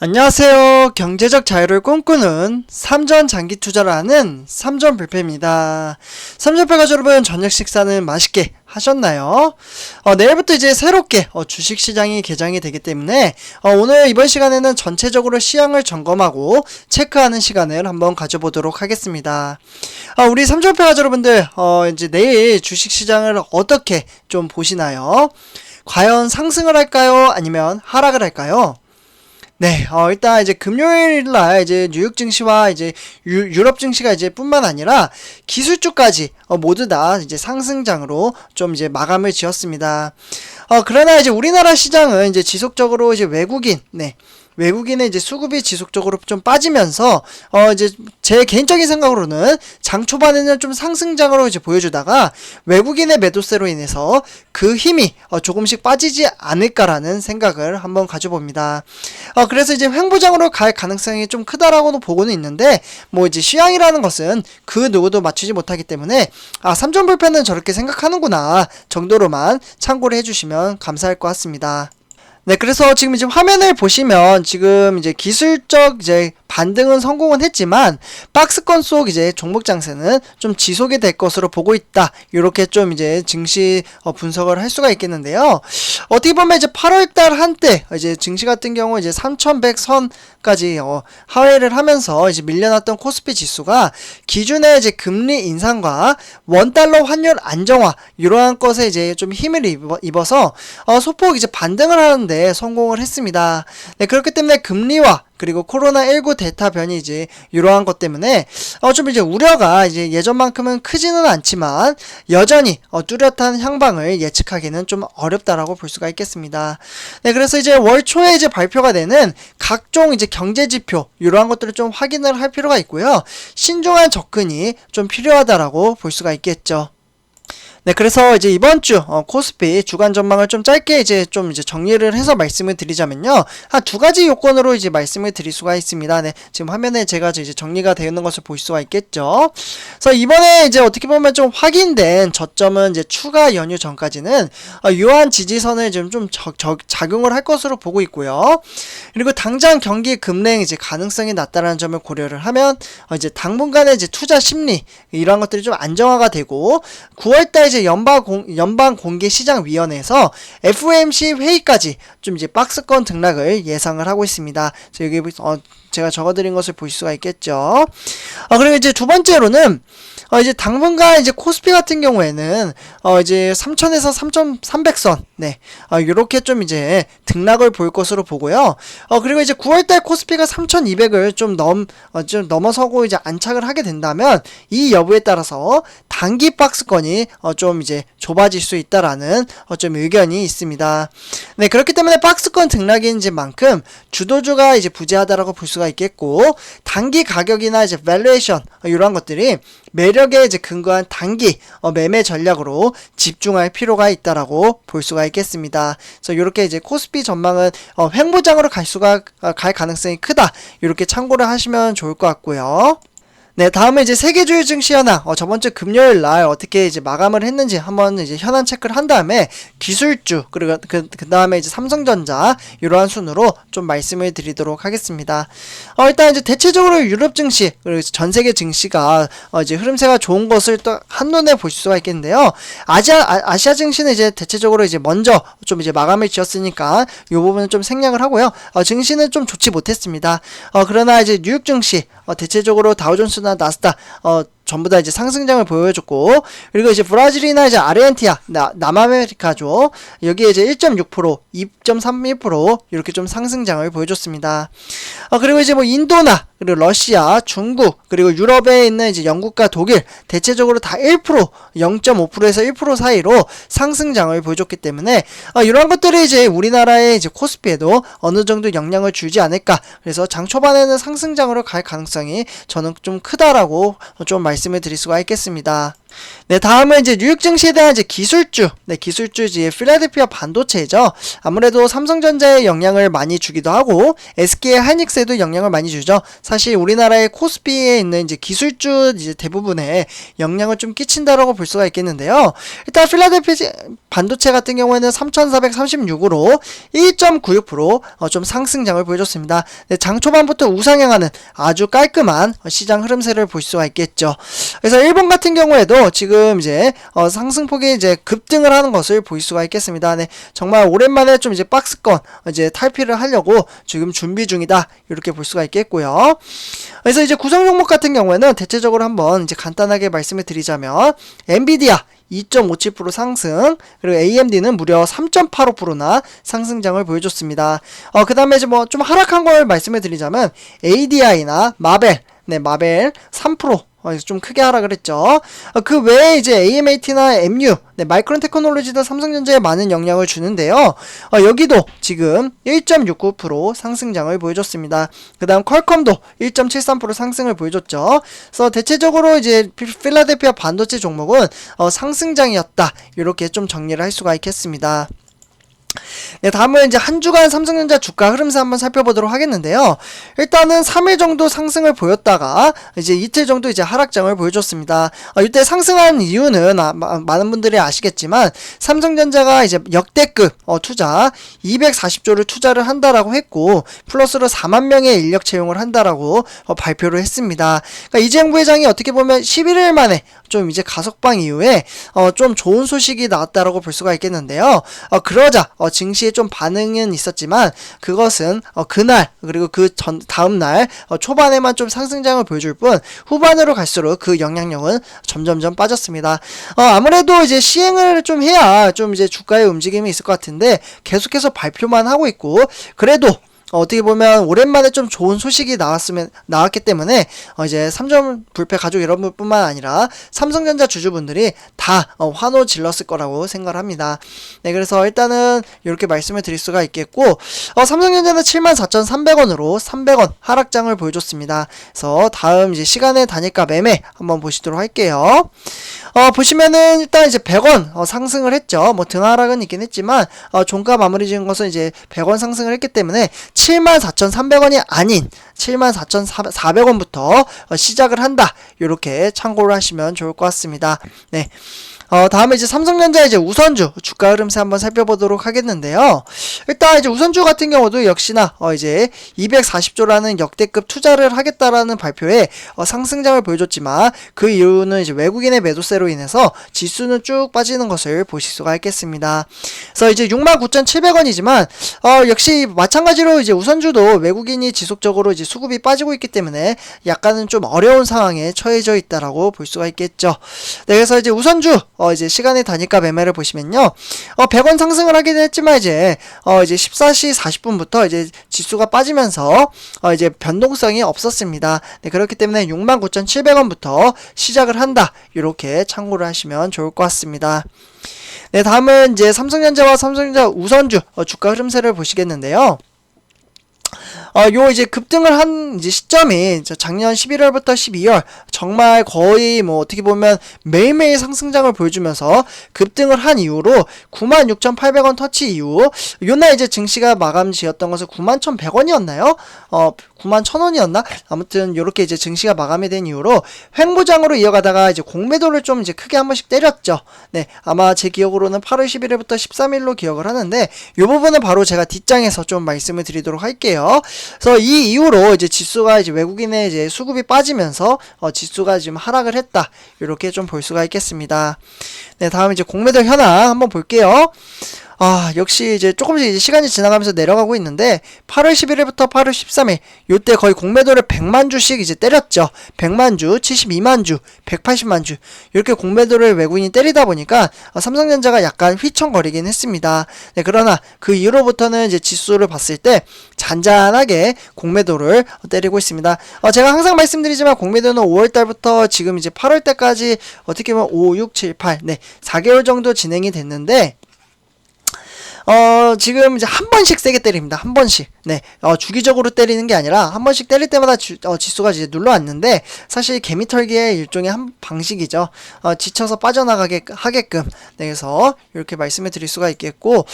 안녕하세요. 경제적 자유를 꿈꾸는 삼전 장기 투자를 하는 삼전불패입니다. 삼전불패 여러분, 저녁 식사는 맛있게 하셨나요? 내일부터 이제 새롭게 주식시장이 개장이 되기 때문에 오늘 이번 시간에는 전체적으로 시황을 점검하고 체크하는 시간을 한번 가져보도록 하겠습니다. 우리 삼전불패 여러분들, 이제 내일 주식시장을 어떻게 좀 보시나요? 과연 상승을 할까요? 아니면 하락을 할까요? 네, 일단 이제 금요일날 이제 뉴욕 증시와 이제 유럽 증시가 이제 뿐만 아니라 기술주까지 모두 다 이제 상승장으로 좀 이제 마감을 지었습니다. 그러나 이제 우리나라 시장은 이제 지속적으로 이제 외국인의 이제 수급이 지속적으로 좀 빠지면서 이제 제 개인적인 생각으로는 장 초반에는 좀 상승장으로 이제 보여주다가 외국인의 매도세로 인해서 그 힘이 조금씩 빠지지 않을까라는 생각을 한번 가져봅니다. 그래서 이제 횡보장으로 갈 가능성이 좀 크다라고도 보고는 있는데, 뭐 이제 시황이라는 것은 그 누구도 맞추지 못하기 때문에 삼전불패는 저렇게 생각하는구나 정도로만 참고를 해주시면 감사할 것 같습니다. 네, 그래서 지금 이제 화면을 보시면 지금 이제 기술적 이제 반등은 성공은 했지만 박스권 속 이제 종목 장세는 좀 지속이 될 것으로 보고 있다. 이렇게 좀 이제 증시 분석을 할 수가 있겠는데요. 어떻게 보면 이제 8월달 한때 이제 증시 같은 경우 이제 3,100선까지 하회를 하면서 이제 밀려났던 코스피 지수가 기존의 이제 금리 인상과 원달러 환율 안정화 이러한 것에 이제 좀 힘을 입어서 소폭 이제 반등을 하는데 성공을 했습니다. 네, 그렇기 때문에 금리와 그리고 코로나19 델타 변이 이제 이러한 것 때문에 좀 이제 우려가 이제 예전만큼은 크지는 않지만 여전히 뚜렷한 향방을 예측하기는 좀 어렵다라고 볼 수가 있겠습니다. 네, 그래서 이제 월 초에 이제 발표가 되는 각종 이제 경제 지표 이러한 것들을 좀 확인을 할 필요가 있고요. 신중한 접근이 좀 필요하다라고 볼 수가 있겠죠. 네, 그래서 이제 이번 주 코스피 주간 전망을 좀 짧게 이제 정리를 해서 말씀을 드리자면요, 한 두 가지 요건으로 이제 말씀을 드릴 수가 있습니다. 네, 지금 화면에 제가 이제 정리가 되어 있는 것을 볼 수가 있겠죠. 그래서 이번에 이제 어떻게 보면 좀 확인된 저점은 이제 추가 연휴 전까지는 이러한 지지선을 좀 작용을 할 것으로 보고 있고요. 그리고 당장 경기 급냉 이제 가능성이 낮다라는 점을 고려를 하면 이제 당분간의 이제 투자 심리 이러한 것들이 좀 안정화가 되고 9월달 이제 연방공개시장위원회에서 FOMC 회의까지 좀 이제 박스권 등락을 예상을 하고 있습니다. 여기 제가 적어드린 것을 볼 수가 있겠죠. 그리고 이제 두 번째로는 이제 당분간 이제 코스피 같은 경우에는 이제 3,000에서 3,300선 요렇게 좀 이제 등락을 볼 것으로 보고요. 그리고 이제 9월달 코스피가 3,200을 좀 넘어서고 이제 안착을 하게 된다면 이 여부에 따라서 단기 박스권이 좀 이제 좁아질 수 있다라는 좀 의견이 있습니다. 네, 그렇기 때문에 박스권 등락인 이제 만큼 주도주가 이제 부재하다라고 볼 수가 있겠고, 단기 가격이나 이제 밸류에이션 이러한 것들이 매력에 이제 근거한 단기 매매 전략으로 집중할 필요가 있다라고 볼 수가 있겠습니다. 그래서 이렇게 이제 코스피 전망은 횡보장으로 갈 가능성이 크다. 이렇게 참고를 하시면 좋을 것 같고요. 네, 다음에 이제 세계주요 증시 현황, 저번 주 금요일 날 어떻게 이제 마감을 했는지 한번 이제 현황 체크를 한 다음에 기술주, 그리고 그 다음에 이제 삼성전자, 이러한 순으로 좀 말씀을 드리도록 하겠습니다. 일단 이제 대체적으로 유럽 증시, 그리고 전 세계 증시가 이제 흐름세가 좋은 것을 또 한눈에 볼 수가 있겠는데요. 아시아 증시는 이제 대체적으로 이제 먼저 좀 이제 마감을 지었으니까 이 부분은 좀 생략을 하고요. 증시는 좀 좋지 못했습니다. 그러나 이제 뉴욕 증시, 대체적으로 다우존스나 나스닥 전부 다 이제 상승장을 보여줬고, 그리고 이제 브라질이나 이제 아르헨티나, 남아메리카죠. 여기에 이제 1.6%, 2.31% 이렇게 좀 상승장을 보여줬습니다. 그리고 이제 뭐 인도나 그리고 러시아, 중국, 그리고 유럽에 있는 이제 영국과 독일 대체적으로 다 1%, 0.5%에서 1% 사이로 상승장을 보여줬기 때문에 이런 것들이 이제 우리나라의 이제 코스피에도 어느 정도 영향을 주지 않을까. 그래서 장 초반에는 상승장으로 갈 가능성이 저는 좀 크다라고 좀 말씀을 드릴 수가 있겠습니다. 네, 다음은 이제 뉴욕 증시에 대한 이제 기술주, 네, 기술주 이제 필라델피아 반도체죠. 아무래도 삼성전자에 영향을 많이 주기도 하고 SK 하이닉스에도 영향을 많이 주죠. 사실 우리나라의 코스피에 있는 이제 기술주 이제 대부분에 영향을 좀 끼친다라고 볼 수가 있겠는데요. 일단 필라델피아 반도체 같은 경우에는 3,436으로 1.96% 좀 상승장을 보여줬습니다. 네, 장 초반부터 우상향하는 아주 깔끔한 시장 흐름세를 볼 수가 있겠죠. 그래서 일본 같은 경우에도 지금 이제 상승폭이 이제 급등을 하는 것을 볼 수가 있겠습니다. 네, 정말 오랜만에 좀 이제 박스권 이제 탈피를 하려고 지금 준비 중이다, 이렇게 볼 수가 있겠고요. 그래서 이제 구성 종목 같은 경우에는 대체적으로 한번 이제 간단하게 말씀을 드리자면 엔비디아 2.57% 상승, 그리고 AMD는 무려 3.85%나 상승장을 보여줬습니다. 그 다음에 이제 뭐 좀 하락한 걸 말씀을 드리자면 ADI나 마벨, 네, 마벨 3%, 좀 크게 하락을 했죠. 그 외에 이제 AMAT나 MU, 네, 마이크론 테크놀로지도 삼성전자에 많은 영향을 주는데요. 여기도 지금 1.69% 상승장을 보여줬습니다. 그 다음 퀄컴도 1.73% 상승을 보여줬죠. 그래서 대체적으로 이제 필라델피아 반도체 종목은 상승장이었다, 이렇게 좀 정리를 할 수가 있겠습니다. 네, 다음은 이제 한 주간 삼성전자 주가 흐름세 한번 살펴보도록 하겠는데요. 일단은 3일 정도 상승을 보였다가 이제 이틀 정도 이제 하락장을 보여줬습니다. 이때 상승한 이유는 많은 분들이 아시겠지만 삼성전자가 이제 역대급 투자 240조를 투자를 한다라고 했고 플러스로 4만 명의 인력 채용을 한다라고 발표를 했습니다. 그러니까 이재용 부회장이 어떻게 보면 11일 만에 좀 이제 가석방 이후에 좀 좋은 소식이 나왔다라고 볼 수가 있겠는데요. 그러자 증시에 좀 반응은 있었지만 그것은 그날 그리고 그 다음날 초반에만 좀 상승장을 보여줄 뿐 후반으로 갈수록 그 영향력은 점점점 빠졌습니다. 아무래도 이제 시행을 좀 해야 좀 이제 주가의 움직임이 있을 것 같은데 계속해서 발표만 하고 있고, 그래도 어떻게 보면 오랜만에 좀 좋은 소식이 나왔기 때문에 이제 3점 불패 가족 여러분뿐만 아니라 삼성전자 주주분들이 다 환호 질렀을 거라고 생각을 합니다. 네, 그래서 일단은 이렇게 말씀을 드릴 수가 있겠고, 삼성전자는 74,300원으로 300원 하락장을 보여줬습니다. 그래서 다음 이제 시간의 단일가 매매 한번 보시도록 할게요. 보시면은 일단 이제 100원 상승을 했죠. 뭐 등하락은 있긴 했지만 종가 마무리 지은 것은 이제 100원 상승을 했기 때문에 74,300원이 아닌 74,400원부터 시작을 한다, 이렇게 참고를 하시면 좋을 것 같습니다. 네. 다음에 이제 삼성전자 이제 우선주 주가 흐름세 한번 살펴보도록 하겠는데요. 일단 이제 우선주 같은 경우도 역시나 이제 240조라는 역대급 투자를 하겠다라는 발표에 상승장을 보여줬지만 그 이유는 이제 외국인의 매도세로 인해서 지수는 쭉 빠지는 것을 보실 수가 있겠습니다. 그래서 이제 69,700원이지만 역시 마찬가지로 이제 우선주도 외국인이 지속적으로 이제 수급이 빠지고 있기 때문에 약간은 좀 어려운 상황에 처해져 있다라고 볼 수가 있겠죠. 네, 그래서 이제 우선주 이제 시간의 단위가 매매를 보시면요. 100원 상승을 하긴 했지만 이제 14시 40분부터 이제 지수가 빠지면서 이제 변동성이 없었습니다. 네, 그렇기 때문에 69,700원부터 시작을 한다, 이렇게 참고를 하시면 좋을 것 같습니다. 네, 다음은 이제 삼성전자와 삼성전자 우선주 주가 흐름세를 보시겠는데요. 요 이제 급등을 한 이제 시점이 작년 11월부터 12월 정말 거의 뭐 어떻게 보면 매일매일 상승장을 보여주면서 급등을 한 이후로 96,800원 터치 이후 요날 이제 증시가 마감 지었던 것은 91,100원이었나요? 91,000원이었나? 아무튼 요렇게 이제 증시가 마감이 된 이후로 횡보장으로 이어가다가 이제 공매도를 좀 이제 크게 한 번씩 때렸죠. 네, 아마 제 기억으로는 8월 11일부터 13일로 기억을 하는데 요 부분은 바로 제가 뒷장에서 좀 말씀을 드리도록 할게요. 그래서 이 이후로 이제 지수가 이제 외국인의 이제 수급이 빠지면서 지수가 지금 하락을 했다, 이렇게 좀 볼 수가 있겠습니다. 네, 다음 이제 공매도 현황 한번 볼게요. 역시 이제 조금씩 이제 시간이 지나가면서 내려가고 있는데 8월 11일부터 8월 13일 요때 거의 공매도를 100만 주씩 이제 때렸죠. 100만 주, 72만 주, 180만 주 이렇게 공매도를 외국인이 때리다 보니까 삼성전자가 약간 휘청거리긴 했습니다. 네, 그러나 그 이후로부터는 이제 지수를 봤을 때 잔잔하게 공매도를 때리고 있습니다. 제가 항상 말씀드리지만 공매도는 5월달부터 지금 이제 8월달까지 어떻게 보면 5, 6, 7, 8 네, 4개월 정도 진행이 됐는데 지금 이제 한 번씩 세게 때립니다. 한 번씩. 네. 주기적으로 때리는 게 아니라 한 번씩 때릴 때마다 지수가 이제 눌러앉는데 사실 개미털기의 일종의 한 방식이죠. 지쳐서 빠져나가게 하게끔. 네, 그래서 이렇게 말씀을 드릴 수가 있겠고,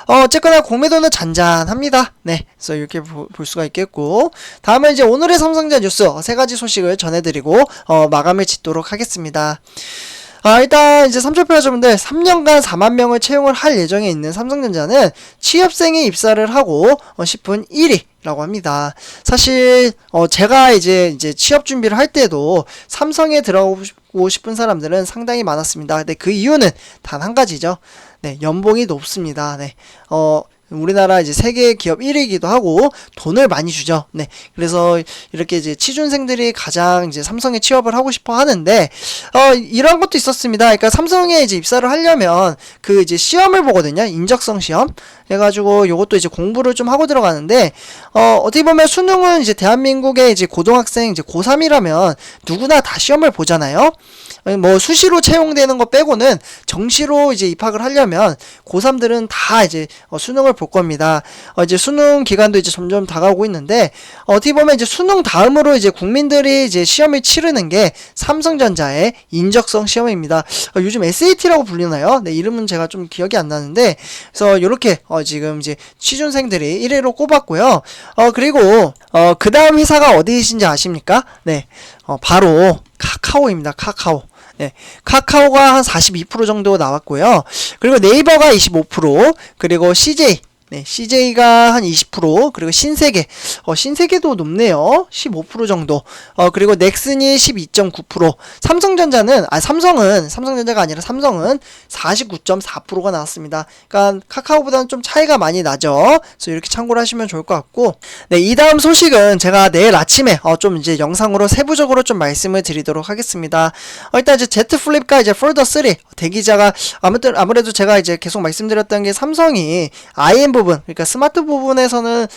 어쨌거나 공매도는 잔잔합니다. 네. 그래서 이렇게 볼 수가 있겠고, 다음은 이제 오늘의 삼성전자 뉴스 세 가지 소식을 전해드리고, 마감을 짓도록 하겠습니다. 일단 이제 삼천표 여러분들 3년간 4만 명을 채용을 할 예정에 있는 삼성전자는 취업생이 입사를 하고 싶은 1위라고 합니다. 사실 제가 이제 취업 준비를 할 때도 삼성에 들어가고 싶은 사람들은 상당히 많았습니다. 근데 그 이유는 단 한 가지죠. 네, 연봉이 높습니다. 네. 우리나라 이제 세계 기업 1위이기도 하고 돈을 많이 주죠. 네. 그래서 이렇게 이제 취준생들이 가장 이제 삼성에 취업을 하고 싶어 하는데 이런 것도 있었습니다. 그러니까 삼성에 이제 입사를 하려면 그 이제 시험을 보거든요. 인적성 시험. 해가지고 요것도 이제 공부를 좀 하고 들어가는데 어떻게 보면 수능은 이제 대한민국의 이제 고등학생 이제 고3이라면 누구나 다 시험을 보잖아요. 뭐 수시로 채용되는 거 빼고는 정시로 이제 입학을 하려면 고3들은 다 이제 수능을 볼 겁니다. 이제 수능 기간도 이제 점점 다가오고 있는데 어떻게 보면 이제 수능 다음으로 이제 국민들이 이제 시험을 치르는 게 삼성전자의 인적성 시험입니다. 요즘 SAT라고 불리나요? 네, 이름은 제가 좀 기억이 안 나는데 그래서 이렇게 지금 이제 취준생들이 1위로 꼽았고요. 그리고 그 다음 회사가 어디이신지 아십니까? 네, 바로 카카오입니다. 카카오. 네, 카카오가 한 42% 정도 나왔고요. 그리고 네이버가 25%, 그리고 CJ, 네, CJ가 한 20%, 그리고 신세계, 신세계도 높네요. 15% 정도. 그리고 넥슨이 12.9%, 삼성전자가 아니라 삼성은 49.4%가 나왔습니다. 그러니까 카카오보다는 좀 차이가 많이 나죠. 그래서 이렇게 참고를 하시면 좋을 것 같고, 네, 이 다음 소식은 제가 내일 아침에 좀 이제 영상으로 세부적으로 좀 말씀을 드리도록 하겠습니다. 일단 이제 Z 플립과 이제 폴더 3 대기자가 아무래도 제가 이제 계속 말씀드렸던 게 삼성이 IM 부분, 그러니까 스마트 부분에서는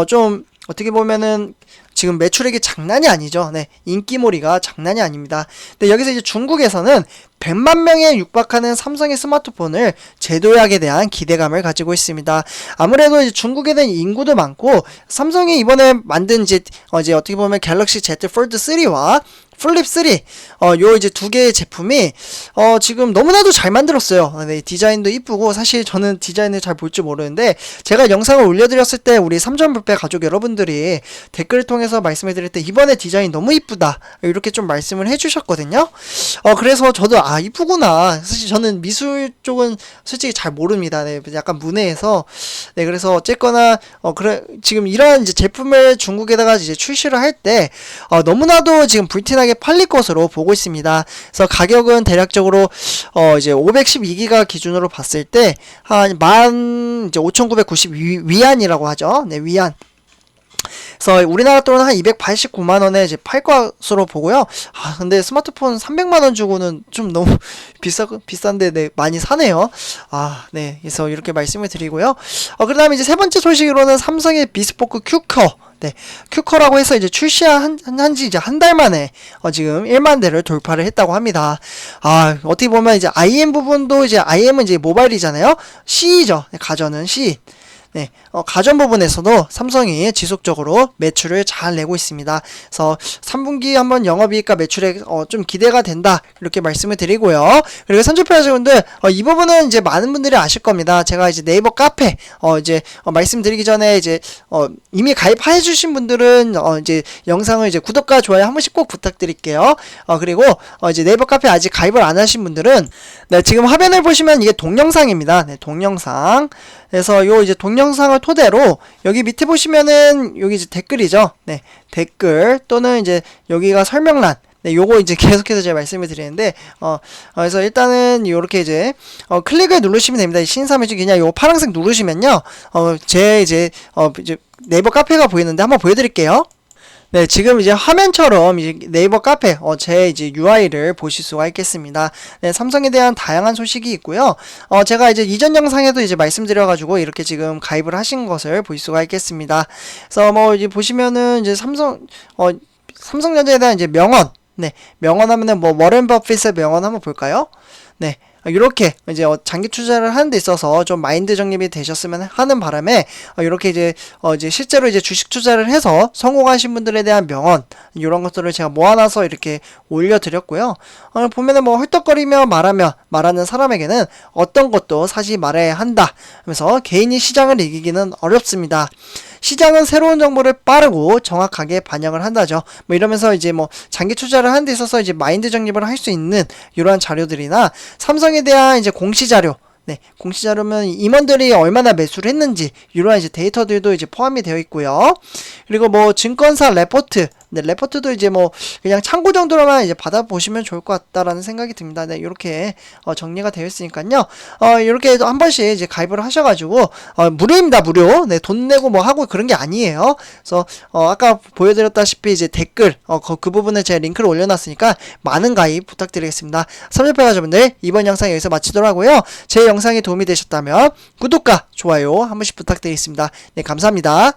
좀 어떻게 보면은 지금 매출액이 장난이 아니죠. 네, 인기몰이가 장난이 아닙니다. 근데 여기서 이제 중국에서는 100만 명에 육박하는 삼성의 스마트폰을 제도약에 대한 기대감을 가지고 있습니다. 아무래도 이제 중국에 대한 인구도 많고 삼성이 이번에 만든 이제 어떻게 보면 갤럭시 Z 폴드 3와 플립 3, 요 이제 두 개의 제품이 지금 너무나도 잘 만들었어요. 네, 디자인도 이쁘고 사실 저는 디자인을 잘 볼 줄 모르는데 제가 영상을 올려드렸을 때 우리 삼전불배 가족 여러분들이 댓글을 통해서 말씀을 드릴 때 이번에 디자인 너무 이쁘다 이렇게 좀 말씀을 해주셨거든요. 그래서 저도 이쁘구나. 사실 저는 미술 쪽은 솔직히 잘 모릅니다. 네, 약간 문외에서 네, 그래서 어쨌거나 그래 지금 이러한 이제 제품을 중국에다가 이제 출시를 할 때 너무나도 지금 불티나게 팔릴 것으로 보고 있습니다. 그래서 가격은 대략적으로 이제 512기가 기준으로 봤을 때 한 15,990 위안이라고 하죠. 네, 위안. 그래서 우리나라 돈은 한 289만원에 이제 팔 것으로 보고요. 근데 스마트폰 300만원 주고는 좀 너무 비싼데, 네, 많이 사네요. 네. 그래서 이렇게 말씀을 드리고요. 그 다음에 이제 세 번째 소식으로는 삼성의 비스포크 큐커. 네, 큐커라고 해서 이제 출시한 지 이제 한 달 만에 지금 1만 대를 돌파를 했다고 합니다. 어떻게 보면 이제 IM 부분도 이제 IM은 이제 모바일이잖아요. C죠. 네, 가전은 C. 네, 가전 부분에서도 삼성이 지속적으로 매출을 잘 내고 있습니다. 그래서 3분기 한번 영업이익과 매출액 좀 기대가 된다 이렇게 말씀을 드리고요. 그리고 삼천표 여러분들 이 부분은 이제 많은 분들이 아실 겁니다. 제가 이제 네이버 카페 이제 말씀드리기 전에 이제 이미 가입해 주신 분들은 이제 영상을 이제 구독과 좋아요 한 번씩 꼭 부탁드릴게요. 그리고 이제 네이버 카페 아직 가입을 안 하신 분들은 네, 지금 화면을 보시면 이게 동영상입니다. 네, 동영상. 그래서 요 이제 동영상을 토대로 여기 밑에 보시면은 여기 이제 댓글이죠. 네, 댓글 또는 이제 여기가 설명란. 네, 요거 이제 계속해서 제가 말씀을 드리는데 그래서 일단은 요렇게 이제 클릭을 누르시면 됩니다. 신사매주 그냥 요 파란색 누르시면요. 제 이제 네이버 카페가 보이는데 한번 보여드릴게요. 네, 지금 이제 화면처럼 이제 네이버 카페 제 이제 UI를 보실 수가 있겠습니다. 네, 삼성에 대한 다양한 소식이 있고요. 제가 이제 이전 영상에도 이제 말씀드려가지고 이렇게 지금 가입을 하신 것을 볼 수가 있겠습니다. 그래서 뭐 이제 보시면은 이제 삼성전자에 대한 이제 명언, 네, 명언 하면은 뭐 워렌 버핏의 명언 한번 볼까요? 네, 이렇게 이제 장기 투자를 하는 데 있어서 좀 마인드 정립이 되셨으면 하는 바람에 이렇게 이제 실제로 이제 주식 투자를 해서 성공하신 분들에 대한 명언 이런 것들을 제가 모아놔서 이렇게 올려드렸고요. 보면은 뭐 헐떡거리며 말하는 사람에게는 어떤 것도 사지 말아야 한다 하면서 개인이 시장을 이기기는 어렵습니다. 시장은 새로운 정보를 빠르고 정확하게 반영을 한다죠. 뭐 이러면서 이제 뭐 장기 투자를 하는 데 있어서 이제 마인드 정립을 할 수 있는 이러한 자료들이나 삼성에 대한 이제 공시 자료, 네, 공시 자료면 임원들이 얼마나 매수를 했는지 이러한 이제 데이터들도 이제 포함이 되어 있고요. 그리고 뭐 증권사 레포트, 네, 레포트도 이제 뭐 그냥 참고 정도로만 이제 받아보시면 좋을 것 같다라는 생각이 듭니다. 네, 이렇게 정리가 되어 있으니까요. 이렇게 한 번씩 이제 가입을 하셔가지고 무료입니다, 무료. 네, 돈 내고 뭐 하고 그런 게 아니에요. 그래서 아까 보여드렸다시피 이제 댓글 그 부분에 제가 링크를 올려놨으니까 많은 가입 부탁드리겠습니다. 삼성패가족분들 이번 영상 여기서 마치도록 하고요. 제 영상이 도움이 되셨다면 구독과 좋아요 한 번씩 부탁드리겠습니다. 네, 감사합니다.